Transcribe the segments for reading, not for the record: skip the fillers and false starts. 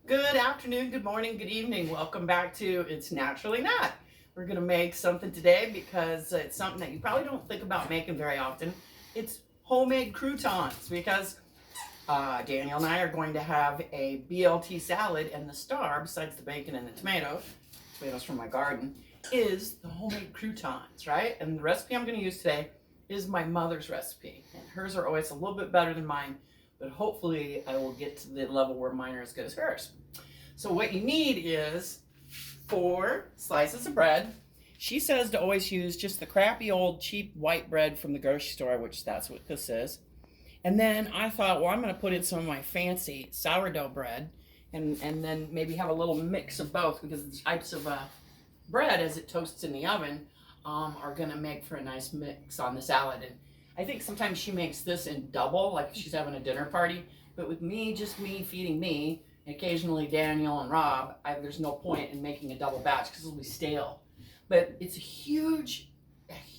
Good afternoon, good morning, good evening. Welcome back to It's Naturally Not. We're going to make something today because it's something that you probably don't think about making very often. It's homemade croutons because Daniel and I are going to have a BLT salad, and the star, besides the bacon and the tomatoes from my garden, is the homemade croutons, right? And the recipe I'm going to use today is my mother's recipe. And hers are always a little bit better than mine, but hopefully I will get to the level where mine are as good as hers. So what you need is 4 slices of bread. She says to always use just the crappy old cheap white bread from the grocery store, which that's what this is. And then I thought, well, I'm going to put in some of my fancy sourdough bread and then maybe have a little mix of both, because the types of bread as it toasts in the oven are going to make for a nice mix on the salad. And I think sometimes she makes this in double, like she's having a dinner party. But with me, just me feeding me, and occasionally Daniel and Rob, there's no point in making a double batch because it'll be stale. But it's a huge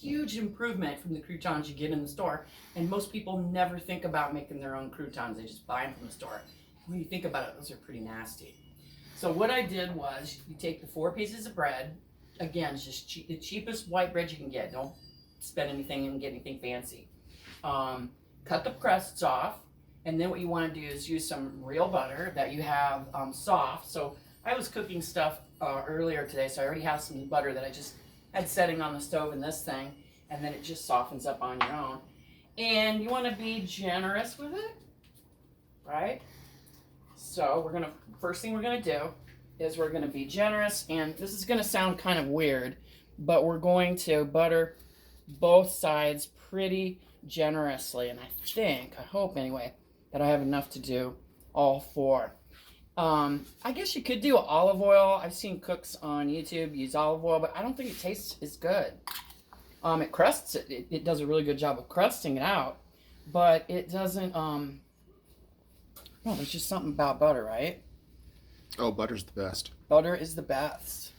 improvement from the croutons you get in the store. And most people never think about making their own croutons. They just buy them from the store. When you think about it, those are pretty nasty. So what I did was, you take the 4 pieces of bread. Again, it's just the cheapest white bread you can get. Don't spend anything and get anything fancy. Cut the crusts off. And then what you want to do is use some real butter that you have soft. So I was cooking stuff earlier today, so I already have some butter that I just had setting on the stove in this thing, and then it just softens up on your own. And you want to be generous with it, right? So first thing we're gonna do is we're gonna be generous, and this is gonna sound kind of weird, but we're going to butter both sides pretty generously. And I hope anyway, that I have enough to do all 4. I guess you could do olive oil. I've seen cooks on YouTube use olive oil, but I don't think it tastes as good. It crusts it. It does a really good job of crusting it out, but it doesn't. There's just something about butter, right? Oh, butter's the best. Butter is the best.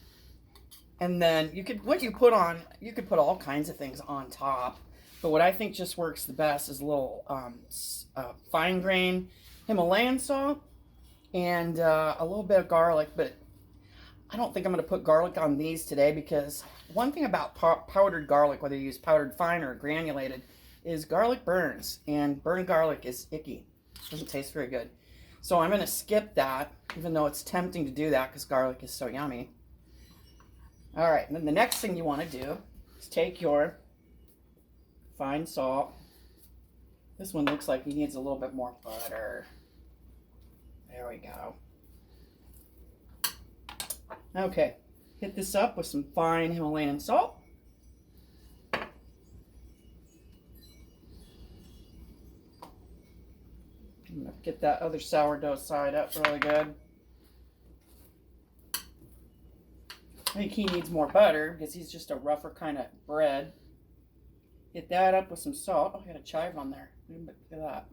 And then you could put all kinds of things on top. But what I think just works the best is a little fine grain Himalayan salt and a little bit of garlic. But I don't think I'm going to put garlic on these today, because one thing about powdered garlic, whether you use powdered fine or granulated, is garlic burns. And burnt garlic is icky. It doesn't taste very good. So I'm going to skip that, even though it's tempting to do that because garlic is so yummy. All right, and then the next thing you want to do is take your fine salt. This one looks like he needs a little bit more butter. There we go. Okay, hit this up with some fine Himalayan salt. I'm going to get that other sourdough side up really good. I think he needs more butter because he's just a rougher kind of bread. Hit that up with some salt. Oh, I got a chive on there. Look at that.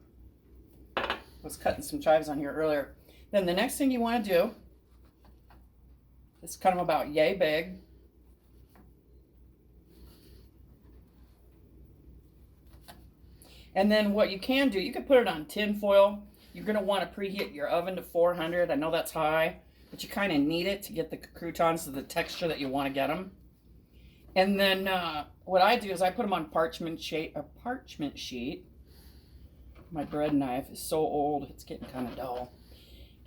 I was cutting some chives on here earlier. Then the next thing you want to do, it's kind of about yay big. And then what you can do, you can put it on tin foil. You're going to want to preheat your oven to 400. I know that's high, but you kind of need it to get the croutons to the texture that you want to get them. And then what I do is I put them on parchment sheet. My bread knife is so old, it's getting kind of dull.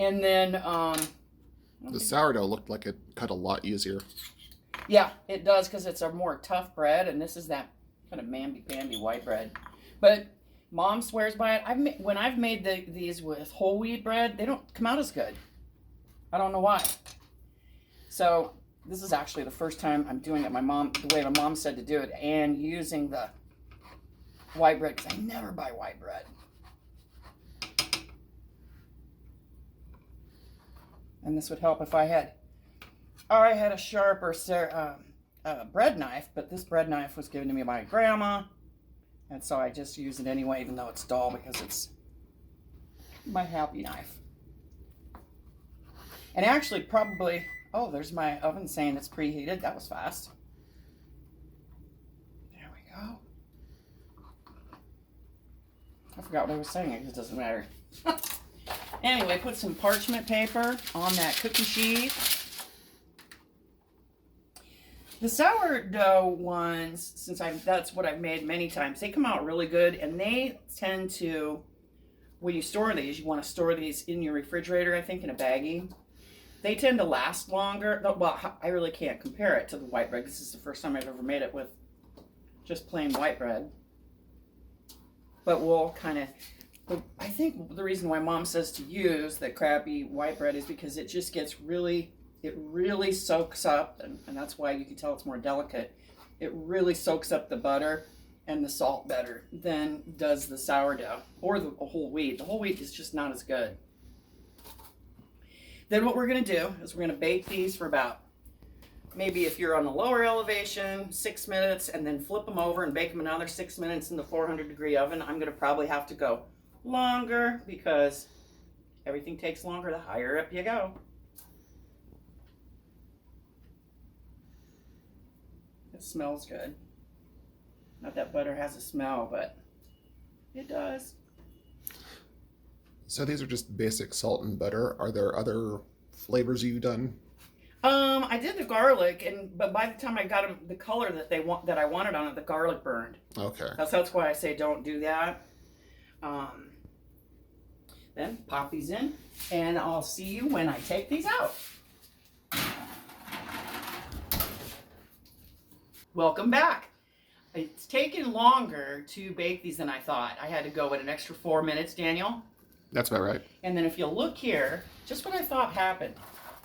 And then the sourdough looked like it cut a lot easier. Yeah, it does, because it's a more tough bread, and this is that kind of mamby-pamby white bread. But Mom swears by it. When I've made these with whole wheat bread, they don't come out as good. I don't know why. So this is actually the first time I'm doing it the way my mom said to do it, and using the white bread, because I never buy white bread. And this would help if I had a sharper bread knife, but this bread knife was given to me by my grandma, and so I just use it anyway, even though it's dull, because it's my happy knife. And actually, probably, oh, there's my oven saying it's preheated. That was fast. There we go. I forgot what I was saying. It doesn't matter. Anyway, put some parchment paper on that cookie sheet. The sourdough ones, that's what I've made many times, they come out really good, and they tend to, when you store these, you want to store these in your refrigerator, I think, in a baggie. They tend to last longer. Well, I really can't compare it to the white bread. This is the first time I've ever made it with just plain white bread. But we'll kind of, I think the reason why Mom says to use the crappy white bread is because it just gets really, it really soaks up, and that's why you can tell it's more delicate. It really soaks up the butter and the salt better than does the sourdough or the whole wheat. The whole wheat is just not as good. Then what we're going to do is we're going to bake these for about, maybe if you're on a lower elevation, 6 minutes, and then flip them over and bake them another 6 minutes in the 400-degree oven. I'm going to probably have to go longer because everything takes longer the higher up you go. It smells good. Not that butter has a smell, but it does. So these are just basic salt and butter. Are there other flavors you've done? I did the garlic, but by the time I got them the color that I wanted on it, the garlic burned. Okay. That's why I say don't do that. Then pop these in, and I'll see you when I take these out. Welcome back. It's taken longer to bake these than I thought. I had to go an extra 4 minutes, Daniel. That's about right. And then if you look here, just what I thought happened.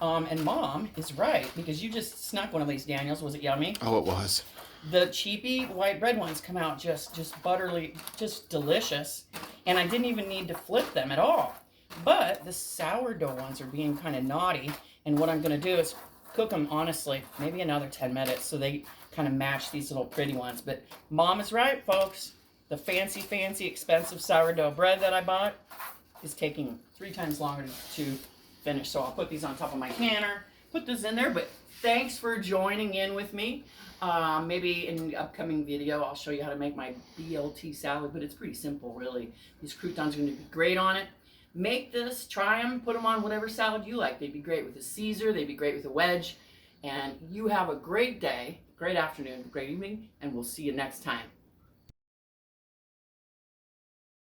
And Mom is right, because you just snuck one of these, Daniels. Was it yummy? Oh, it was. The cheapy white bread ones come out just butterly, just delicious. And I didn't even need to flip them at all. But the sourdough ones are being kind of naughty. And what I'm going to do is cook them, honestly, maybe another 10 minutes so they kind of match these little pretty ones. But Mom is right, folks. The fancy, expensive sourdough bread that I bought is taking 3 times longer to finish. So I'll put these on top of my canner, put this in there. But thanks for joining in with me. Maybe in the upcoming video, I'll show you how to make my BLT salad, but it's pretty simple, really. These croutons are going to be great on it. Make this, try them, put them on whatever salad you like. They'd be great with a Caesar, they'd be great with a wedge. And you have a great day, great afternoon, great evening, and we'll see you next time.